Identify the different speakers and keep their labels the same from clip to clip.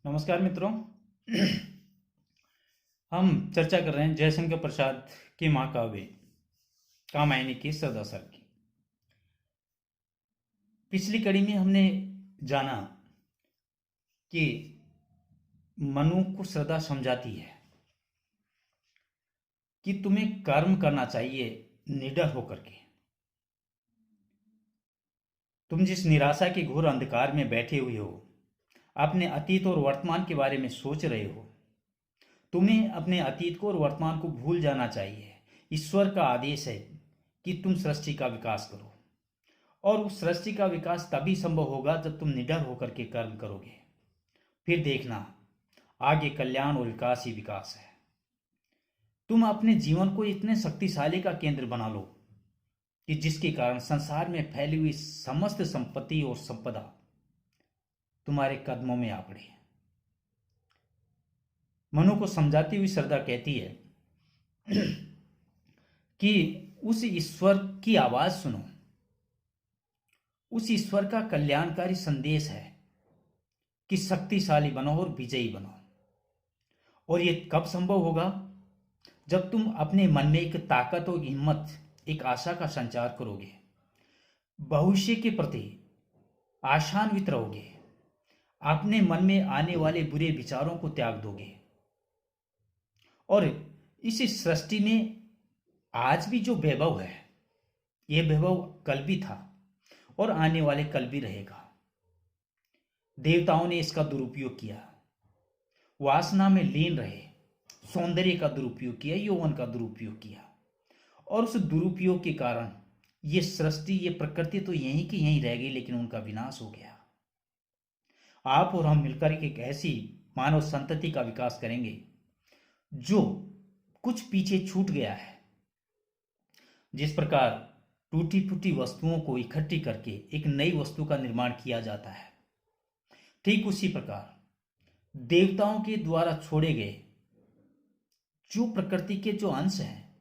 Speaker 1: नमस्कार मित्रों। हम चर्चा कर रहे हैं जयशंकर प्रसाद के महाकाव्य कामायनी की सरदा सर की। पिछली कड़ी में हमने जाना कि मनु को श्रद्धा समझाती है कि तुम्हें कर्म करना चाहिए निडर होकर के। तुम जिस निराशा के घोर अंधकार में बैठे हुए हो, अपने अतीत और वर्तमान के बारे में सोच रहे हो, तुम्हें अपने अतीत को और वर्तमान को भूल जाना चाहिए। ईश्वर का आदेश है कि तुम सृष्टि का विकास करो, और उस सृष्टि का विकास तभी संभव होगा जब तुम निडर होकर के कर्म करोगे। फिर देखना, आगे कल्याण और विकास ही विकास है। तुम अपने जीवन को इतने शक्तिशाली का केंद्र बना लो कि जिसके कारण संसार में फैली हुई समस्त संपत्ति और संपदा तुम्हारे कदमों में आ पड़े। मनु को समझाती हुई श्रद्धा कहती है कि उस ईश्वर की आवाज सुनो। उस ईश्वर का कल्याणकारी संदेश है कि शक्तिशाली बनो और विजयी बनो। और ये कब संभव होगा? जब तुम अपने मन में एक ताकत और हिम्मत, एक आशा का संचार करोगे, भविष्य के प्रति आशान्वित रहोगे, अपने मन में आने वाले बुरे विचारों को त्याग दोगे। और इस सृष्टि में आज भी जो वैभव है, यह वैभव कल भी था और आने वाले कल भी रहेगा। देवताओं ने इसका दुरुपयोग किया, वासना में लीन रहे, सौंदर्य का दुरुपयोग किया, यौवन का दुरुपयोग किया, और उस दुरुपयोग के कारण ये सृष्टि, ये प्रकृति तो यहीं की यहीं रह गई, लेकिन उनका विनाश हो गया। आप और हम मिलकर एक ऐसी मानव संतति का विकास करेंगे जो कुछ पीछे छूट गया है। जिस प्रकार टूटी फूटी वस्तुओं को इकट्ठी करके एक नई वस्तु का निर्माण किया जाता है, ठीक उसी प्रकार देवताओं के द्वारा छोड़े गए जो प्रकृति के जो अंश हैं,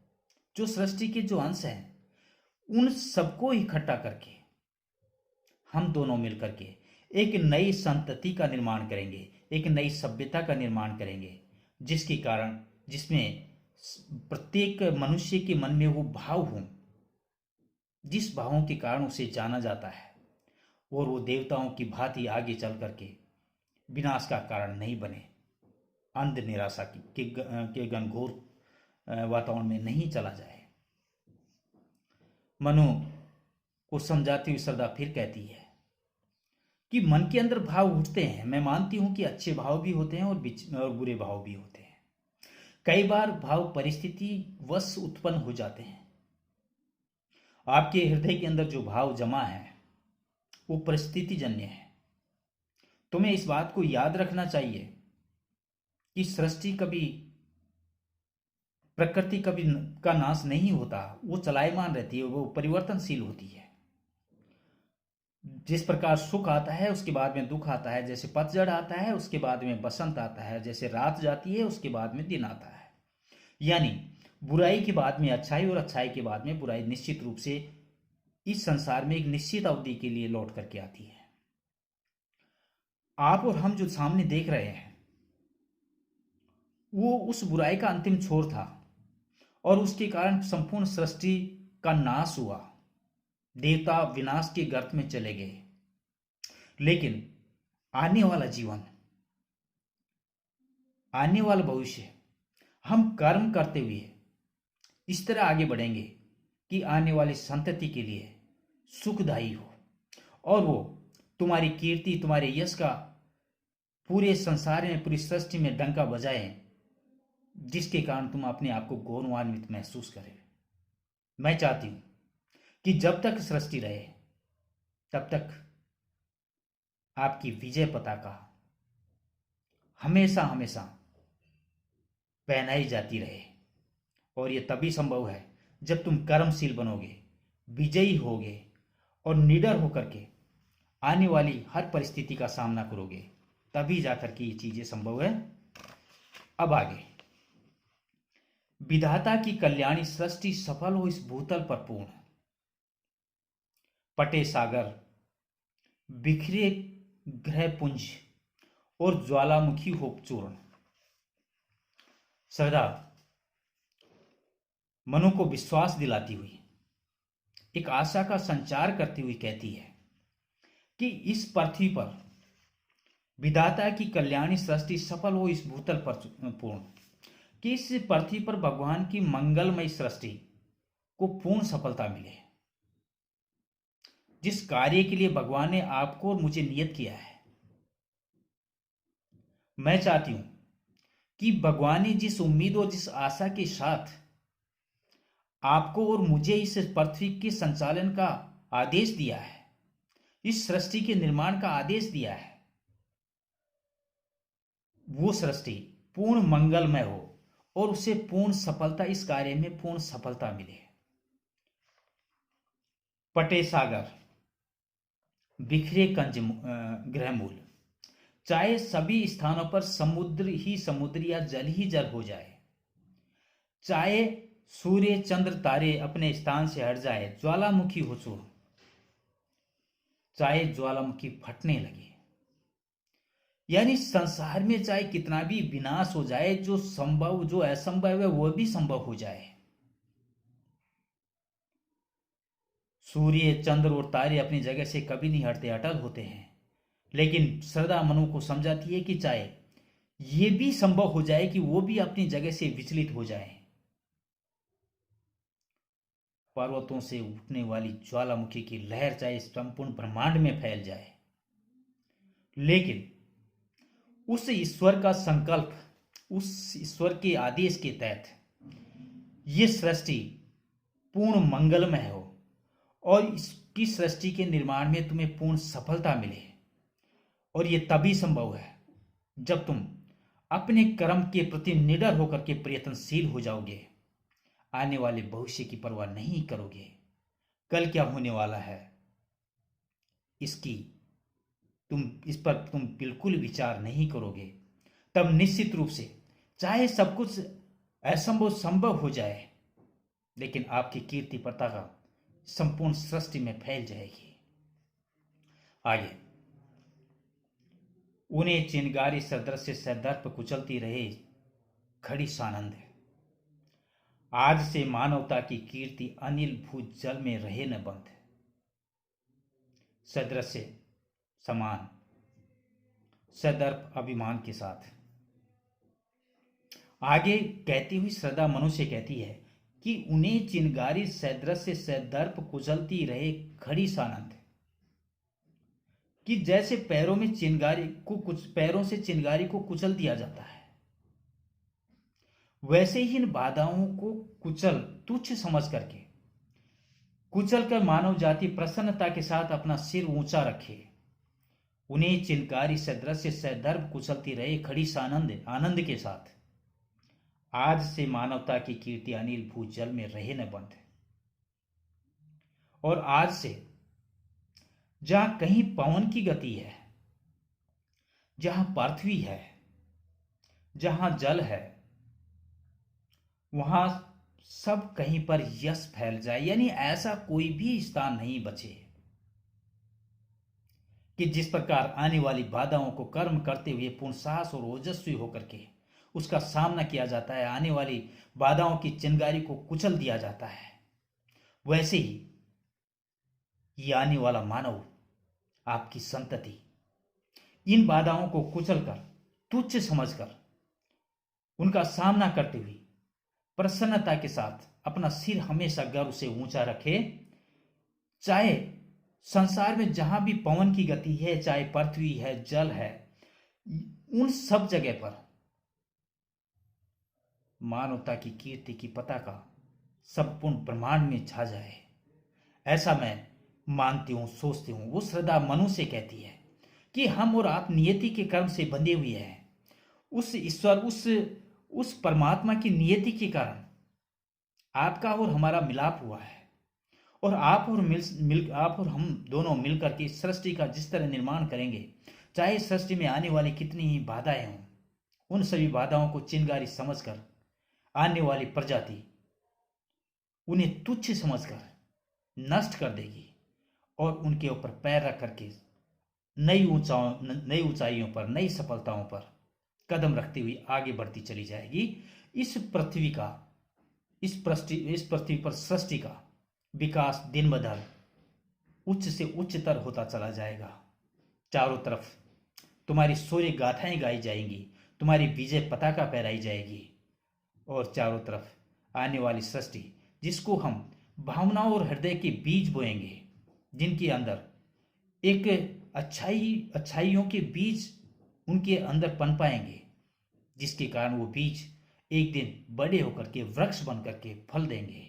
Speaker 1: जो सृष्टि के जो अंश हैं, उन सबको इकट्ठा करके हम दोनों मिलकर के एक नई संतति का निर्माण करेंगे, एक नई सभ्यता का निर्माण करेंगे, जिसके कारण, जिसमें प्रत्येक मनुष्य के मन में वो भाव हो, जिस भावों के कारण उसे जाना जाता है, और वो देवताओं की भांति आगे चल करके विनाश का कारण नहीं बने, अंध निराशा के घनघोर वातावरण में नहीं चला जाए। मनु को समझाती हुई श्रद्धा फिर कहती है कि मन के अंदर भाव उठते हैं। मैं मानती हूं कि अच्छे भाव भी होते हैं और बुरे भाव भी होते हैं। कई बार भाव परिस्थिति वश उत्पन्न हो जाते हैं। आपके हृदय के अंदर जो भाव जमा है वो परिस्थिति जन्य है। तुम्हें इस बात को याद रखना चाहिए कि सृष्टि कभी, प्रकृति कभी का नाश नहीं होता, वो चलायमान रहती है, वो परिवर्तनशील होती है। जिस प्रकार सुख आता है उसके बाद में दुख आता है, जैसे पतझड़ आता है उसके बाद में बसंत आता है, जैसे रात जाती है उसके बाद में दिन आता है। यानी बुराई के बाद में अच्छाई और अच्छाई के बाद में बुराई निश्चित रूप से इस संसार में एक निश्चित अवधि के लिए लौट करके आती है। आप और हम जो सामने देख रहे हैं वो उस बुराई का अंतिम छोर था, और उसके कारण संपूर्ण सृष्टि का नाश हुआ। देवता विनाश के गर्त में चले गए। लेकिन आने वाला जीवन, आने वाला भविष्य, हम कर्म करते हुए इस तरह आगे बढ़ेंगे कि आने वाली संतति के लिए सुखदायी हो, और वो तुम्हारी कीर्ति, तुम्हारे यश का पूरे संसार में, पूरी सृष्टि में डंका बजाए, जिसके कारण तुम अपने आप को गौरवान्वित महसूस करें। मैं चाहती हूं कि जब तक सृष्टि रहे तब तक आपकी विजय पताका हमेशा हमेशा पहनाई जाती रहे। और यह तभी संभव है जब तुम कर्मशील बनोगे, विजयी होगे, और निडर होकर के आने वाली हर परिस्थिति का सामना करोगे, तभी जाकर के ये चीजें संभव है। अब आगे, विधाता की कल्याणी सृष्टि सफल हो इस भूतल पर पूर्ण, पटे सागर, बिखरे ग्रह पुंज, और ज्वालामुखी हो चूर्ण। श्रद्धा मनु को विश्वास दिलाती हुई, एक आशा का संचार करती हुई कहती है कि इस पृथ्वी पर विधाता की कल्याणी सृष्टि सफल हो, इस भूतल पर पूर्ण, कि इस पृथ्वी पर भगवान की मंगलमय सृष्टि को पूर्ण सफलता मिले। जिस कार्य के लिए भगवान ने आपको और मुझे नियत किया है, मैं चाहती हूं कि भगवान ने जिस उम्मीद और जिस आशा के साथ आपको और मुझे इस पृथ्वी के संचालन का आदेश दिया है, इस सृष्टि के निर्माण का आदेश दिया है, वो सृष्टि पूर्ण मंगलमय हो और उसे पूर्ण सफलता, इस कार्य में पूर्ण सफलता मिले। पटे सागर बिखरे कंज ग्रहमूल, चाहे सभी स्थानों पर समुद्र ही समुद्र या जल ही जल हो जाए, चाहे सूर्य चंद्र तारे अपने स्थान से हट जाए, ज्वालामुखी हो चूर्ण, चाहे ज्वालामुखी फटने लगे, यानी संसार में चाहे कितना भी विनाश हो जाए, जो संभव जो असंभव है वह भी संभव हो जाए। सूर्य चंद्र और तारे अपनी जगह से कभी नहीं हटते, अटल होते हैं, लेकिन श्रद्धा मनु को समझाती है कि चाहे यह भी संभव हो जाए कि वो भी अपनी जगह से विचलित हो जाए। पर्वतों से उठने वाली ज्वालामुखी की लहर चाहे संपूर्ण ब्रह्मांड में फैल जाए, लेकिन उस ईश्वर का संकल्प, उस ईश्वर के आदेश के तहत ये सृष्टि पूर्ण मंगलमय हो और इसकी सृष्टि के निर्माण में तुम्हें पूर्ण सफलता मिले। और ये तभी संभव है जब तुम अपने कर्म के प्रति निडर होकर के प्रयत्नशील हो जाओगे, आने वाले भविष्य की परवाह नहीं करोगे, कल क्या होने वाला है इस पर तुम बिल्कुल विचार नहीं करोगे, तब निश्चित रूप से चाहे सब कुछ असंभव संभव हो जाए, लेकिन आपकी कीर्ति पताका संपूर्ण सृष्टि में फैल जाएगी। आगे, उन्हें चिनगारी सदृश सदर्प कुचलती रहे खड़ी सानंद, आज से मानवता की कीर्ति अनिल भूत जल में रहे न बंद। सदृश समान, सदर्प अभिमान के साथ। आगे कहती हुई श्रद्धा मनु से कहती है कि उन्हें चिनगारी सदृश सदर्प कुचलती रहे खड़ी सानंद, कि जैसे पैरों से चिनगारी को कुचल दिया जाता है, वैसे ही इन बाधाओं को तुच्छ समझ करके कुचल कर मानव जाति प्रसन्नता के साथ अपना सिर ऊंचा रखे। उन्हें चिनगारी सदृश सदर्प कुचलती रहे खड़ी सानंद, आनंद के साथ। आज से मानवता की कीर्ति अनिल भूजल में रहे न बंद। और आज से जहां कहीं पवन की गति है, जहां पृथ्वी है, जहां जल है, वहां सब कहीं पर यश फैल जाए, यानी ऐसा कोई भी स्थान नहीं बचे कि जिस प्रकार आने वाली बाधाओं को कर्म करते हुए पूर्ण साहस और ओजस्वी होकर के उसका सामना किया जाता है, आने वाली बाधाओं की चिंगारी को कुचल दिया जाता है, वैसे ही ये आने वाला मानव, आपकी संतति, इन बाधाओं को कुचलकर, तुच्छ समझकर उनका सामना करते हुए प्रसन्नता के साथ अपना सिर हमेशा गर्व से ऊंचा रखे। चाहे संसार में जहां भी पवन की गति है, चाहे पृथ्वी है, जल है, उन सब जगह पर मानवता की कीर्ति की पताका संपूर्ण ब्रह्मांड में छा जाए, ऐसा मैं मानती हूं, सोचती हूं। वो श्रद्धा मनु से कहती है कि हम और आप नियति के कर्म से बंधे हुए हैं। उस ईश्वर, उस परमात्मा की नियति के कारण आपका और हमारा मिलाप हुआ है, और आप और हम दोनों मिलकर के सृष्टि का जिस तरह निर्माण करेंगे, चाहे सृष्टि में आने वाली कितनी ही बाधाएं हों, उन सभी बाधाओं को चिंगारी समझकर आने वाली प्रजाति उन्हें तुच्छ समझकर नष्ट कर देगी और उनके ऊपर पैर रख करके नई ऊंचाइयों पर, नई सफलताओं पर कदम रखते हुए आगे बढ़ती चली जाएगी। इस पृथ्वी का इस पृथ्वी पर सृष्टि का विकास दिन ब दिन उच्च से उच्चतर होता चला जाएगा। चारों तरफ तुम्हारी शौर्य गाथाएं गाई जाएंगी, तुम्हारी विजय पताका फहराई जाएगी, और चारों तरफ आने वाली सृष्टि जिसको हम भावनाओं और हृदय के बीज बोएंगे, जिनके अंदर एक अच्छाइयों के बीज उनके अंदर पनपाएंगे, जिसके कारण वो बीज एक दिन बड़े होकर के वृक्ष बन करके फल देंगे,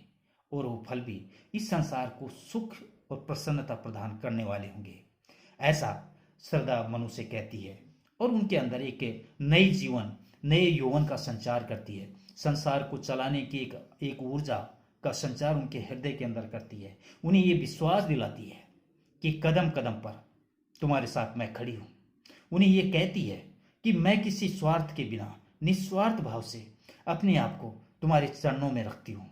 Speaker 1: और वो फल भी इस संसार को सुख और प्रसन्नता प्रदान करने वाले होंगे। ऐसा श्रद्धा मनुष्य कहती है, और उनके अंदर एक नए यौवन का संचार करती है। संसार को चलाने की एक ऊर्जा का संचार उनके हृदय के अंदर करती है। उन्हें ये विश्वास दिलाती है कि कदम कदम पर तुम्हारे साथ मैं खड़ी हूं। उन्हें ये कहती है कि मैं किसी स्वार्थ के बिना निस्वार्थ भाव से अपने आप को तुम्हारे चरणों में रखती हूं।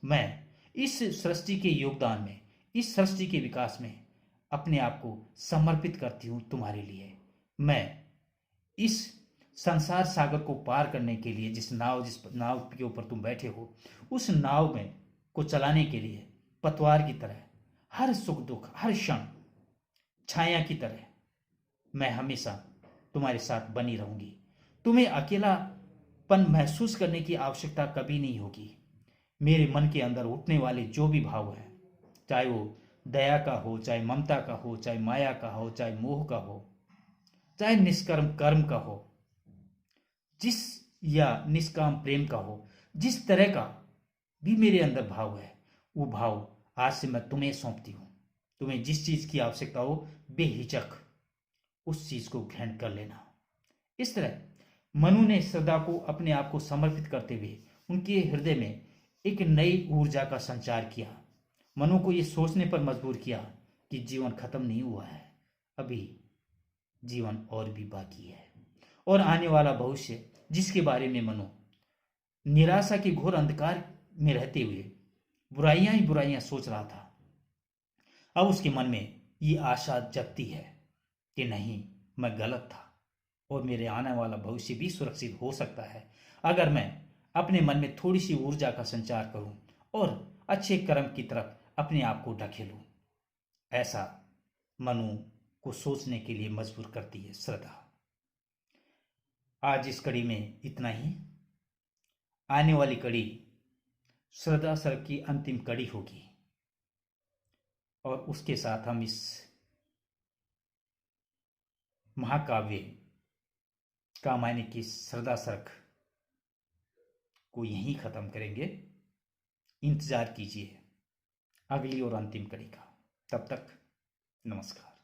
Speaker 1: मैं इस सृष्टि के योगदान में, इस सृष्टि के विकास में अपने आप को समर्पित करती हूं तुम्हारे लिए। मैं इस संसार सागर को पार करने के लिए जिस नाव के ऊपर तुम बैठे हो, उस नाव में को चलाने के लिए पतवार की तरह हर सुख दुख, हर क्षण छाया की तरह मैं हमेशा तुम्हारे साथ बनी रहूंगी। तुम्हें अकेलापन महसूस करने की आवश्यकता कभी नहीं होगी। मेरे मन के अंदर उठने वाले जो भी भाव है, चाहे वो दया का हो, चाहे ममता का हो, चाहे माया का हो, चाहे मोह का हो, चाहे निष्कर्म कर्म का हो, जिस या निष्काम प्रेम का हो, जिस तरह का भी मेरे अंदर भाव है, वो भाव आज से मैं तुम्हें सौंपती हूं। तुम्हें जिस चीज की आवश्यकता हो, बेहिचक उस चीज को ग्रहण कर लेना। इस तरह मनु ने श्रद्धा को अपने आप को समर्पित करते हुए उनके हृदय में एक नई ऊर्जा का संचार किया। मनु को यह सोचने पर मजबूर किया कि जीवन खत्म नहीं हुआ है, अभी जीवन और भी बाकी है, और आने वाला भविष्य जिसके बारे में मनु निराशा के घोर अंधकार में रहते हुए बुराइयां ही बुराइयां सोच रहा था, अब उसके मन में ये आशा जगती है कि नहीं, मैं गलत था और मेरे आने वाला भविष्य भी सुरक्षित हो सकता है अगर मैं अपने मन में थोड़ी सी ऊर्जा का संचार करूं और अच्छे कर्म की तरफ अपने आप को ढकेलूं। ऐसा मनु को सोचने के लिए मजबूर करती है श्रद्धा। आज इस कड़ी में इतना ही। आने वाली कड़ी श्रद्धा सर की अंतिम कड़ी होगी, और उसके साथ हम इस महाकाव्य कामायनी की श्रद्धा सर्क को यहीं खत्म करेंगे। इंतजार कीजिए अगली और अंतिम कड़ी का। तब तक नमस्कार।